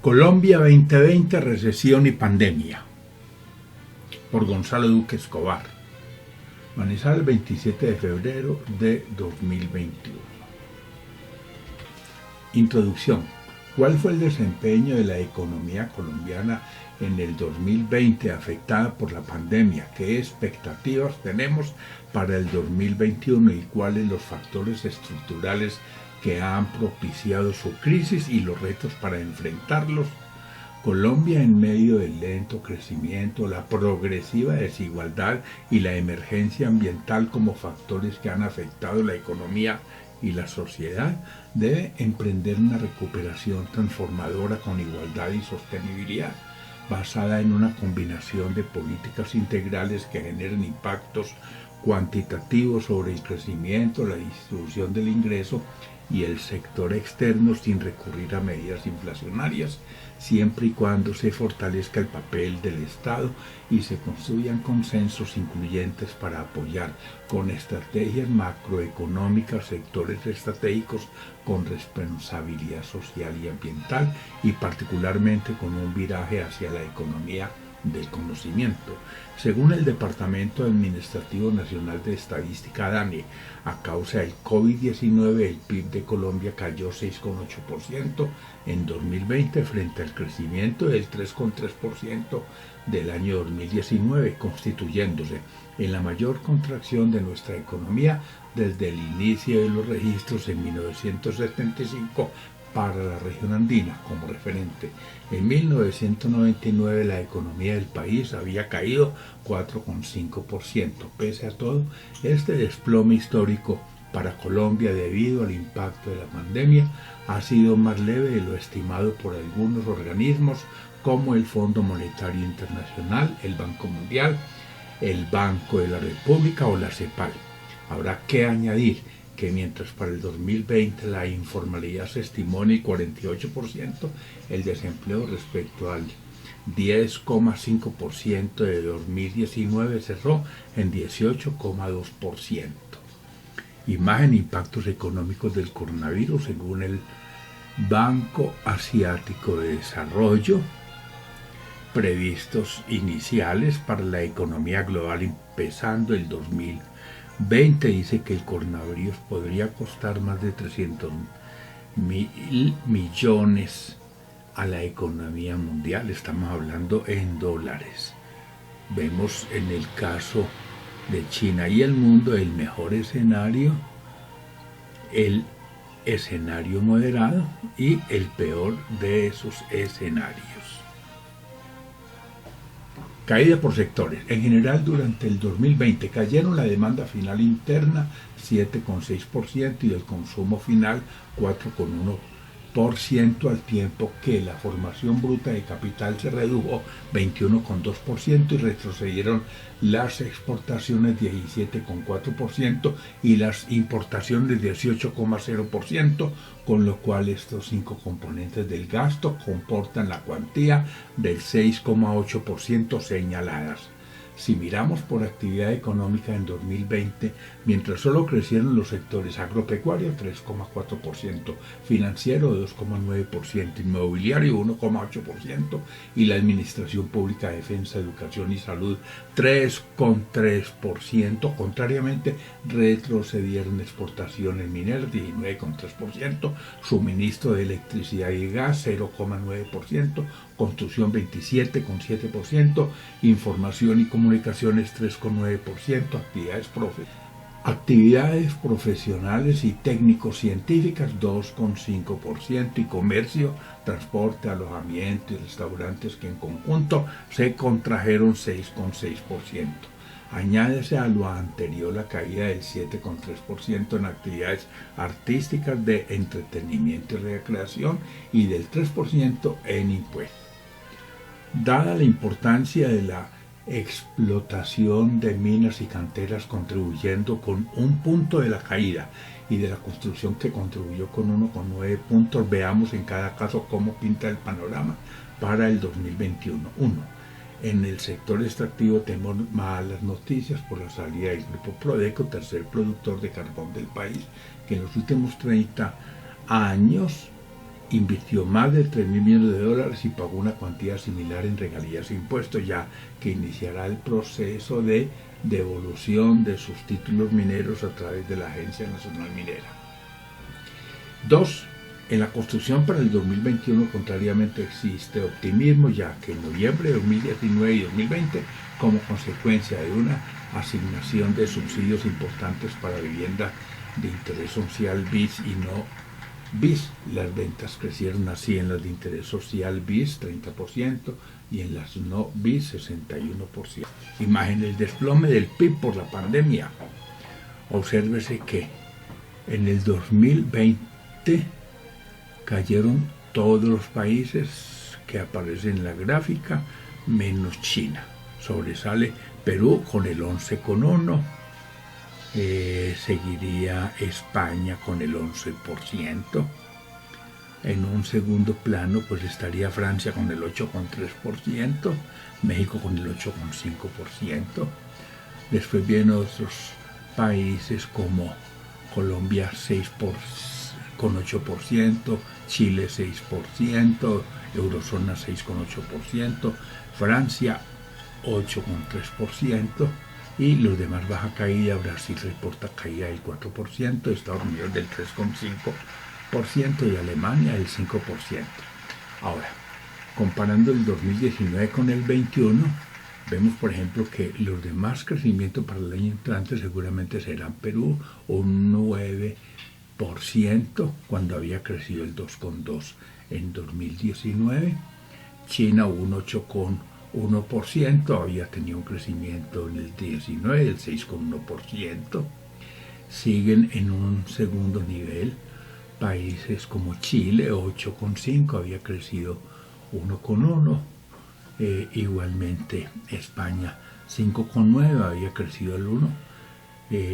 Colombia 2020, recesión y pandemia, por Gonzalo Duque Escobar. Manizales, 27 de febrero de 2021. Introducción. ¿Cuál fue el desempeño de la economía colombiana en el 2020 afectada por la pandemia? ¿Qué expectativas tenemos para el 2021 y cuáles los factores estructurales que han propiciado su crisis y los retos para enfrentarlos? Colombia, en medio del lento crecimiento, la progresiva desigualdad y la emergencia ambiental como factores que han afectado la economía y la sociedad, debe emprender una recuperación transformadora con igualdad y sostenibilidad, basada en una combinación de políticas integrales que generen impactos cuantitativos sobre el crecimiento, la distribución del ingreso y el sector externo sin recurrir a medidas inflacionarias, siempre y cuando se fortalezca el papel del Estado y se construyan consensos incluyentes para apoyar con estrategias macroeconómicas sectores estratégicos con responsabilidad social y ambiental y particularmente con un viraje hacia la economía del conocimiento. Según el Departamento Administrativo Nacional de Estadística, DANE, a causa del COVID-19, el PIB de Colombia cayó 6,8% en 2020 frente al crecimiento del 3,3% del año 2019, constituyéndose en la mayor contracción de nuestra economía desde el inicio de los registros en 1975 para la región andina como referente. En 1999 la economía del país había caído 4,5%. Pese a todo, este desplome histórico para Colombia debido al impacto de la pandemia ha sido más leve de lo estimado por algunos organismos como el Fondo Monetario Internacional, el Banco Mundial, el Banco de la República o la CEPAL. Habrá que añadir que mientras para el 2020 la informalidad se estimó en el 48%, el desempleo respecto al 10,5% de 2019 cerró en 18,2%. Imagen e impactos económicos del coronavirus según el Banco Asiático de Desarrollo. Previstos iniciales para la economía global empezando el 2020 dice que el coronavirus podría costar más de 300.000 millones a la economía mundial. Estamos hablando en dólares. Vemos en el caso de China y el mundo el mejor escenario, el escenario moderado y el peor de esos escenarios. Caída por sectores. En general, durante el 2020 cayeron la demanda final interna 7,6% y el consumo final 4,1%, al tiempo que la formación bruta de capital se redujo 21,2% y retrocedieron las exportaciones 17,4% y las importaciones 18,0%, con lo cual estos 5 componentes del gasto comportan la cuantía del 6,8% señaladas. Si miramos por actividad económica en 2020, mientras solo crecieron los sectores agropecuario 3,4%, financiero 2,9%, inmobiliario 1,8% y la administración pública, defensa, educación y salud 3,3%. Contrariamente, retrocedieron exportaciones mineras 19,3%, suministro de electricidad y gas 0,9%, construcción 27,7%, información y comunicaciones 3,9%, actividades profesionales y técnico-científicas 2,5% y comercio, transporte, alojamiento y restaurantes que en conjunto se contrajeron 6,6%. Añádese a lo anterior la caída del 7,3% en actividades artísticas, de entretenimiento y recreación y del 3% en impuestos. Dada la importancia de la explotación de minas y canteras contribuyendo con 1 punto de la caída y de la construcción que contribuyó con 1,9 puntos, veamos en cada caso cómo pinta el panorama para el 2021. 1. En el sector extractivo tenemos malas noticias por la salida del grupo Prodeco, tercer productor de carbón del país, que en los últimos 30 años invirtió más de 3.000 millones de dólares y pagó una cuantía similar en regalías e impuestos, ya que iniciará el proceso de devolución de sus títulos mineros a través de la Agencia Nacional Minera. 2. En la construcción para el 2021, contrariamente, existe optimismo, ya que en noviembre de 2019 y 2020, como consecuencia de una asignación de subsidios importantes para vivienda de interés social BIS y no BIS, las ventas crecieron así en las de interés social BIS 30% y en las no BIS 61%. Imagen el desplome del PIB por la pandemia. Obsérvese que en el 2020 cayeron todos los países que aparecen en la gráfica, menos China. Sobresale Perú con el 11,1%, seguiría España con el 11%. En un segundo plano pues estaría Francia con el 8,3%, México con el 8,5%. Después vienen otros países como Colombia 6,8%, Chile 6%, Eurozona 6,8%, Francia 8,3% y los demás baja caída. Brasil reporta caída del 4%, Estados Unidos del 3,5% y Alemania del 5%. Ahora, comparando el 2019 con el 21, vemos por ejemplo que los demás crecimientos para el año entrante seguramente serán Perú un 9%, cuando había crecido el 2,2% en 2019, China un 8,1%, había tenido un crecimiento en el 19 del 6,1%. Siguen en un segundo nivel países como Chile 8,5%, había crecido 1,1%. Igualmente España 5,9%, había crecido el 1%.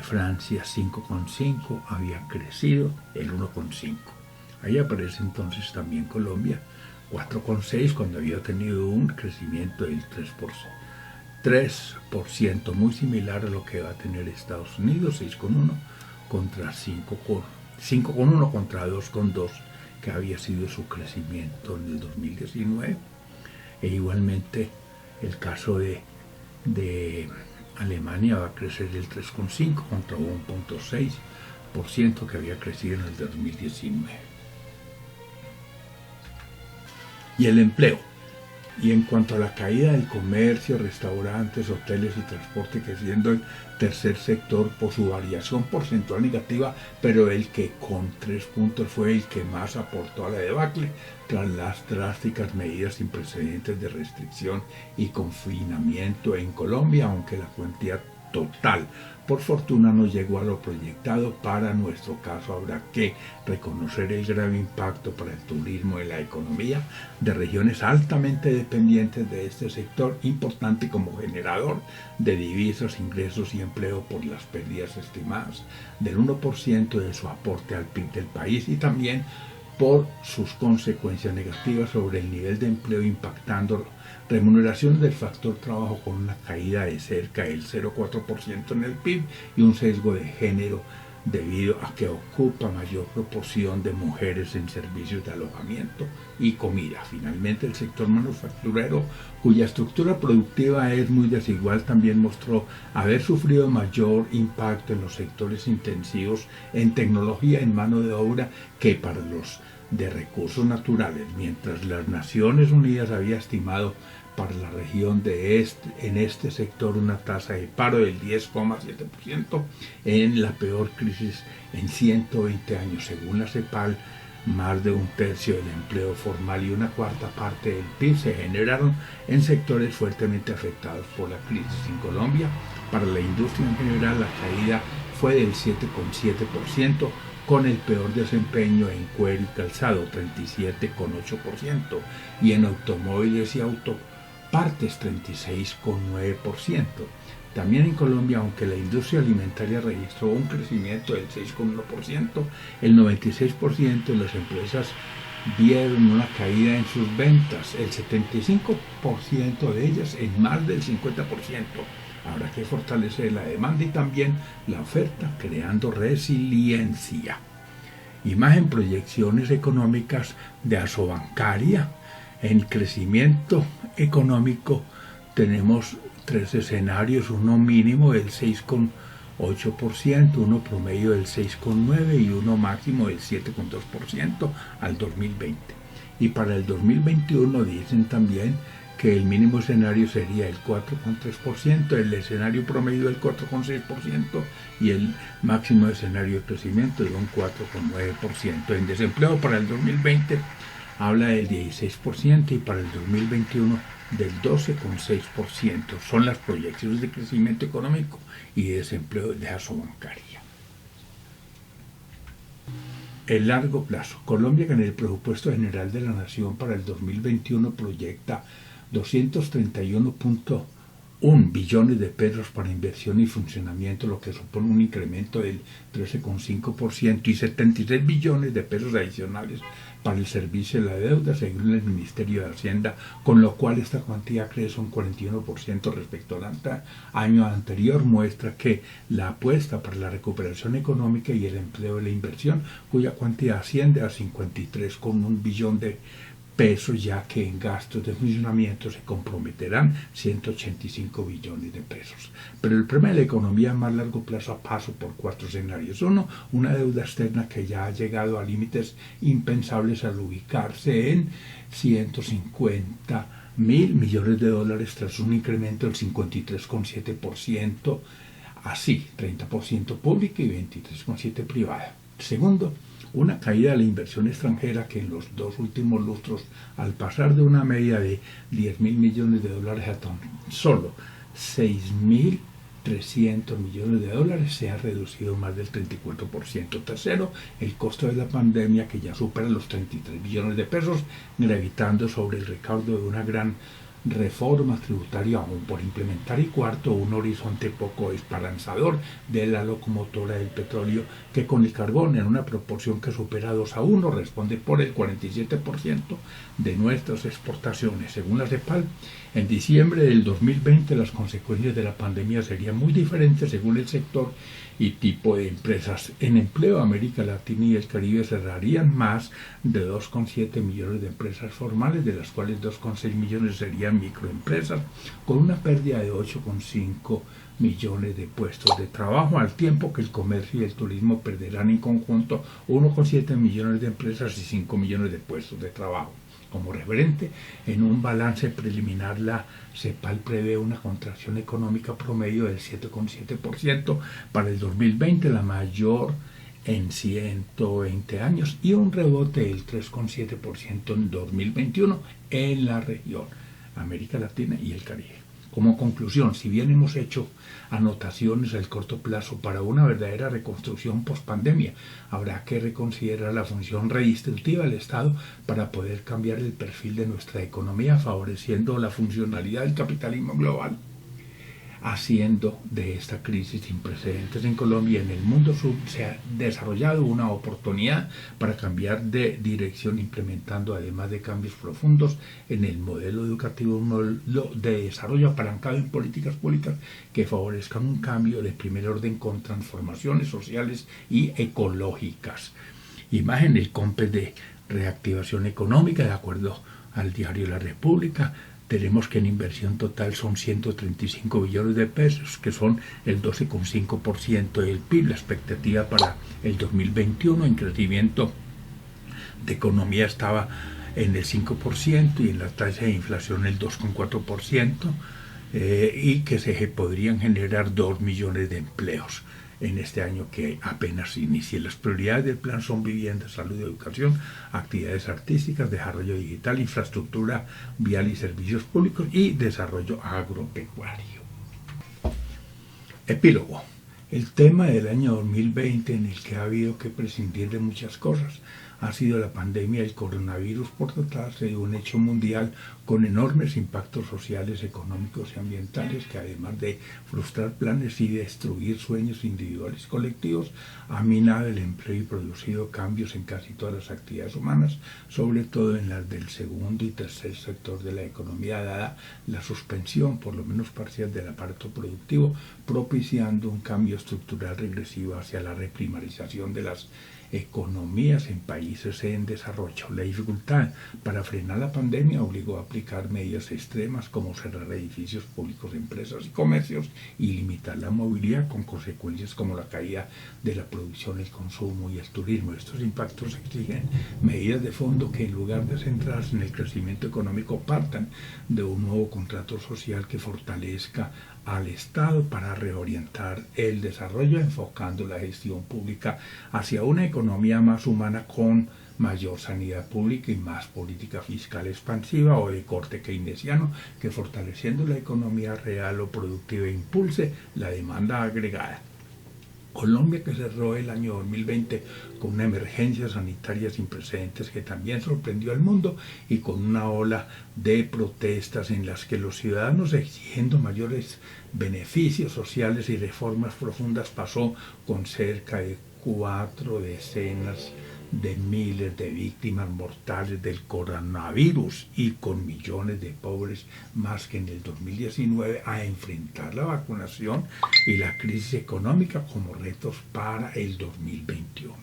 Francia 5,5%, había crecido el 1,5%. Ahí aparece entonces también Colombia 4,6%, cuando había tenido un crecimiento del 3%, muy similar a lo que va a tener Estados Unidos, 6,1% contra 5,1% contra 2,2%, que había sido su crecimiento en el 2019. E igualmente el caso de Alemania va a crecer del 3,5% contra 1,6% que había crecido en el 2019. Y el empleo. Y en cuanto a la caída del comercio, restaurantes, hoteles y transporte, que siendo el tercer sector por su variación porcentual negativa, pero el que con 3 puntos fue el que más aportó a la debacle, tras las drásticas medidas sin precedentes de restricción y confinamiento en Colombia, aunque la cuantía total por fortuna no llegó a lo proyectado. Para nuestro caso habrá que reconocer el grave impacto para el turismo y la economía de regiones altamente dependientes de este sector, importante como generador de divisas, ingresos y empleo por las pérdidas estimadas del 1% de su aporte al PIB del país y también por sus consecuencias negativas sobre el nivel de empleo, impactando remuneración del factor trabajo con una caída de cerca del 0,4% en el PIB y un sesgo de género debido a que ocupa mayor proporción de mujeres en servicios de alojamiento y comida. Finalmente, el sector manufacturero, cuya estructura productiva es muy desigual, también mostró haber sufrido mayor impacto en los sectores intensivos en tecnología, en mano de obra, que para los de recursos naturales, mientras las Naciones Unidas había estimado para la región en este sector una tasa de paro del 10,7% en la peor crisis en 120 años. Según la CEPAL, más de un tercio del empleo formal y una cuarta parte del PIB se generaron en sectores fuertemente afectados por la crisis. En Colombia, para la industria en general, la caída fue del 7,7%, con el peor desempeño en cuero y calzado, 37,8%, y en automóviles y autopartes, 36,9%. También en Colombia, aunque la industria alimentaria registró un crecimiento del 6,1%, el 96% de las empresas vieron una caída en sus ventas, el 75% de ellas en más del 50%. Habrá que fortalecer la demanda y también la oferta, creando resiliencia. Imagen, proyecciones económicas de Asobancaria. En crecimiento económico tenemos tres escenarios, uno mínimo del 6,8%, uno promedio del 6,9% y uno máximo del 7,2% al 2020. Y para el 2021 dicen también que el mínimo escenario sería el 4,3%, el escenario promedio del 4,6% y el máximo escenario de crecimiento de un 4,9%. En desempleo para el 2020 habla del 16% y para el 2021 del 12,6%. Son las proyecciones de crecimiento económico y de desempleo de Asobancaria. El largo plazo. Colombia, en el presupuesto general de la Nación para el 2021 proyecta 231,1 billones de pesos para inversión y funcionamiento, lo que supone un incremento del 13,5% y 76 billones de pesos adicionales para el servicio de la deuda, según el Ministerio de Hacienda, con lo cual esta cuantía crece un 41% respecto al año anterior. Muestra que la apuesta para la recuperación económica y el empleo de la inversión, cuya cuantía asciende a 53,1 billón de pesos, ya que en gastos de funcionamiento se comprometerán 185 billones de pesos. Pero el problema de la economía a más largo plazo pasa por cuatro escenarios. Uno, una deuda externa que ya ha llegado a límites impensables al ubicarse en 150.000 millones de dólares tras un incremento del 53,7%, así 30% pública y 23,7% privada. Segundo, una caída de la inversión extranjera que en los dos últimos lustros, al pasar de una media de 10.000 millones de dólares a tan solo 6.300 millones de dólares, se ha reducido más del 34%. Tercero, el costo de la pandemia, que ya supera los 33 billones de pesos, gravitando sobre el recaudo de una gran reforma tributaria aún por implementar. Y cuarto, un horizonte poco esperanzador de la locomotora del petróleo, que con el carbón en una proporción que supera 2:1 responde por el 47% de nuestras exportaciones. Según la CEPAL, en diciembre del 2020 las consecuencias de la pandemia serían muy diferentes según el sector y tipo de empresas. En empleo, América Latina y el Caribe cerrarían más de 2,7 millones de empresas formales, de las cuales 2,6 millones serían microempresas, con una pérdida de 8,5 millones de puestos de trabajo, al tiempo que el comercio y el turismo perderán en conjunto 1,7 millones de empresas y 5 millones de puestos de trabajo. Como referente, en un balance preliminar, la CEPAL prevé una contracción económica promedio del 7,7% para el 2020, la mayor en 120 años, y un rebote del 3,7% en 2021 en la región, América Latina y el Caribe. Como conclusión, si bien hemos hecho anotaciones al corto plazo para una verdadera reconstrucción post-pandemia, habrá que reconsiderar la función redistributiva del Estado para poder cambiar el perfil de nuestra economía, favoreciendo la funcionalidad del capitalismo global, haciendo de esta crisis sin precedentes en Colombia y en el mundo sur se ha desarrollado una oportunidad para cambiar de dirección, implementando, además de cambios profundos en el modelo educativo, un modelo de desarrollo apalancado en políticas públicas que favorezcan un cambio de primer orden con transformaciones sociales y ecológicas. Imagen del COMPES de reactivación económica, de acuerdo al diario La República. Tenemos que en inversión total son 135 billones de pesos, que son el 12,5% del PIB. La expectativa para el 2021 en crecimiento de economía estaba en el 5% y en la tasa de inflación el 2,4%, y que se podrían generar 2 millones de empleos en este año que apenas inicie. Las prioridades del plan son vivienda, salud, educación, actividades artísticas, desarrollo digital, infraestructura vial y servicios públicos y desarrollo agropecuario. Epílogo. El tema del año 2020, en el que ha habido que prescindir de muchas cosas, ha sido la pandemia del coronavirus, por tratarse de un hecho mundial con enormes impactos sociales, económicos y ambientales, que además de frustrar planes y destruir sueños individuales y colectivos, ha minado el empleo y producido cambios en casi todas las actividades humanas, sobre todo en las del segundo y tercer sector de la economía, dada la suspensión, por lo menos parcial, del aparato productivo, propiciando un cambio estructural regresivo hacia la reprimarización de las economías en países en desarrollo. La dificultad para frenar la pandemia obligó a aplicar medidas extremas como cerrar edificios públicos, empresas y comercios y limitar la movilidad, con consecuencias como la caída de la producción, el consumo y el turismo. Estos impactos exigen medidas de fondo que, en lugar de centrarse en el crecimiento económico, partan de un nuevo contrato social que fortalezca al Estado para reorientar el desarrollo, enfocando la gestión pública hacia una economía más humana con mayor sanidad pública y más política fiscal expansiva o de corte keynesiano, que, fortaleciendo la economía real o productiva, impulse la demanda agregada. Colombia, que cerró el año 2020 con una emergencia sanitaria sin precedentes que también sorprendió al mundo y con una ola de protestas en las que los ciudadanos, exigiendo mayores beneficios sociales y reformas profundas, pasó con cerca de 4 decenas de miles de víctimas mortales del coronavirus y con millones de pobres más que en el 2019, a enfrentar la vacunación y la crisis económica como retos para el 2021.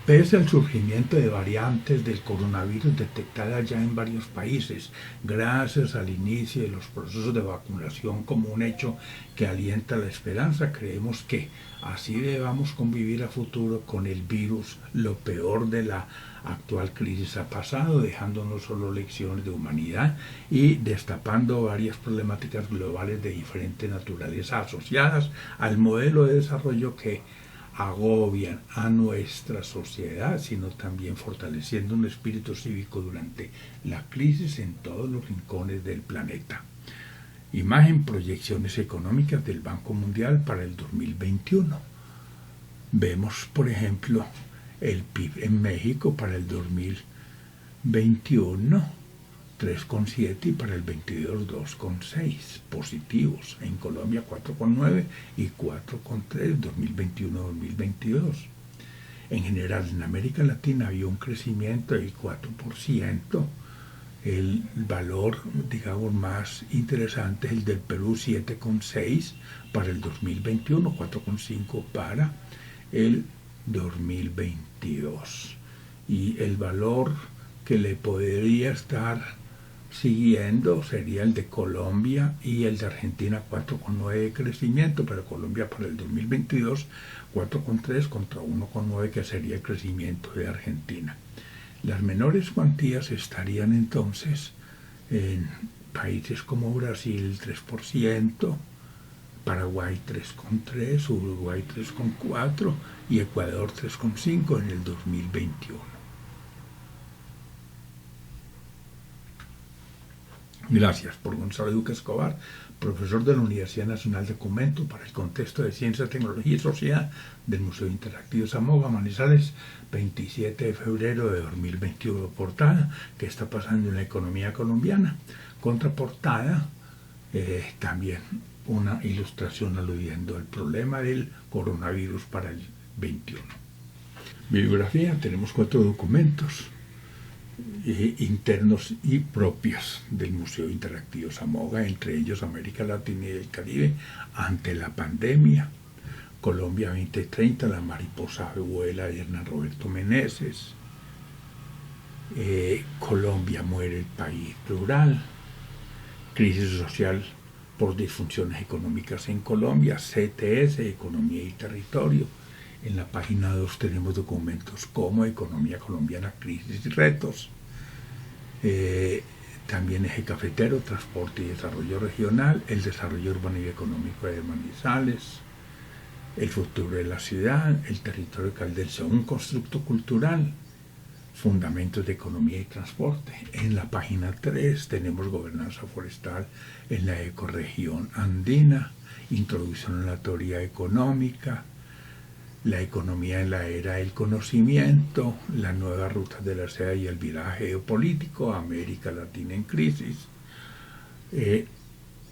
Pese al surgimiento de variantes del coronavirus detectadas ya en varios países, gracias al inicio de los procesos de vacunación como un hecho que alienta la esperanza, creemos que así debamos convivir a futuro con el virus. Lo peor de la actual crisis ha pasado, dejando no solo lecciones de humanidad y destapando varias problemáticas globales de diferente naturaleza asociadas al modelo de desarrollo que agobian a nuestra sociedad, sino también fortaleciendo un espíritu cívico durante la crisis en todos los rincones del planeta. Imagen: proyecciones económicas del Banco Mundial para el 2021. Vemos, por ejemplo, el PIB en México para el 2021, 3,7, y para el 22, 2,6 positivos. En Colombia, 4,9 y 4,3, 2021-2022. En general, en América Latina había un crecimiento del 4%. El valor, digamos, más interesante es el del Perú, 7,6 para el 2021, 4,5 para el 2022. Y el valor que le podría estar siguiendo sería el de Colombia y el de Argentina, 4,9 de crecimiento, pero Colombia para el 2022 4,3 contra 1,9 que sería el crecimiento de Argentina. Las menores cuantías estarían entonces en países como Brasil, 3%, Paraguay 3,3, Uruguay 3,4 y Ecuador 3,5 en el 2021. Gracias. Por Gonzalo Duque Escobar, profesor de la Universidad Nacional de Fomento para el Contexto de Ciencia, Tecnología y Sociedad del Museo Interactivo Samoga, Manizales, 27 de febrero de 2021. Portada: ¿qué está pasando en la economía colombiana? Contraportada, también una ilustración aludiendo al problema del coronavirus para el 21. Bibliografía: tenemos 4 documentos internos y propios del Museo Interactivo Samoga, entre ellos América Latina y el Caribe ante la pandemia, Colombia 2030, La mariposa vuela, de Hernán Roberto Meneses, Colombia muere el país plural, crisis social por disfunciones económicas en Colombia, CTS, Economía y Territorio. En la página 2 tenemos documentos como Economía colombiana, crisis y retos. También Eje cafetero, transporte y desarrollo regional, el desarrollo urbano y económico de Manizales, el futuro de la ciudad, el territorio caldense, un constructo cultural, fundamentos de economía y transporte. En la página 3 tenemos gobernanza forestal en la ecorregión andina, introducción a la teoría económica, la economía en la era del conocimiento, la nueva ruta de la seda y el viraje geopolítico, América Latina en crisis,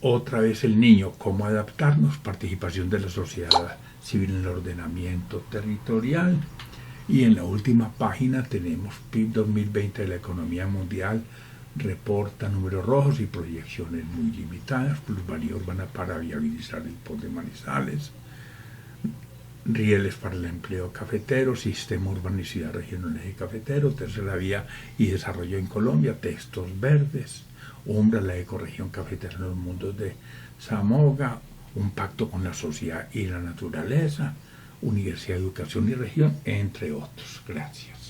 otra vez el niño, cómo adaptarnos, participación de la sociedad civil en el ordenamiento territorial. Y en la última página tenemos PIB 2020 de la economía mundial, reporta números rojos y proyecciones muy limitadas, plusvalía urbana para viabilizar el POT de Manizales, rieles para el empleo cafetero, sistema urbanicidad regional eje cafetero, tercera vía y desarrollo en Colombia, textos verdes, Umbra, la ecorregión cafetera en los mundos de Zamoga, un pacto con la sociedad y la naturaleza, Universidad de Educación y Región, entre otros. Gracias.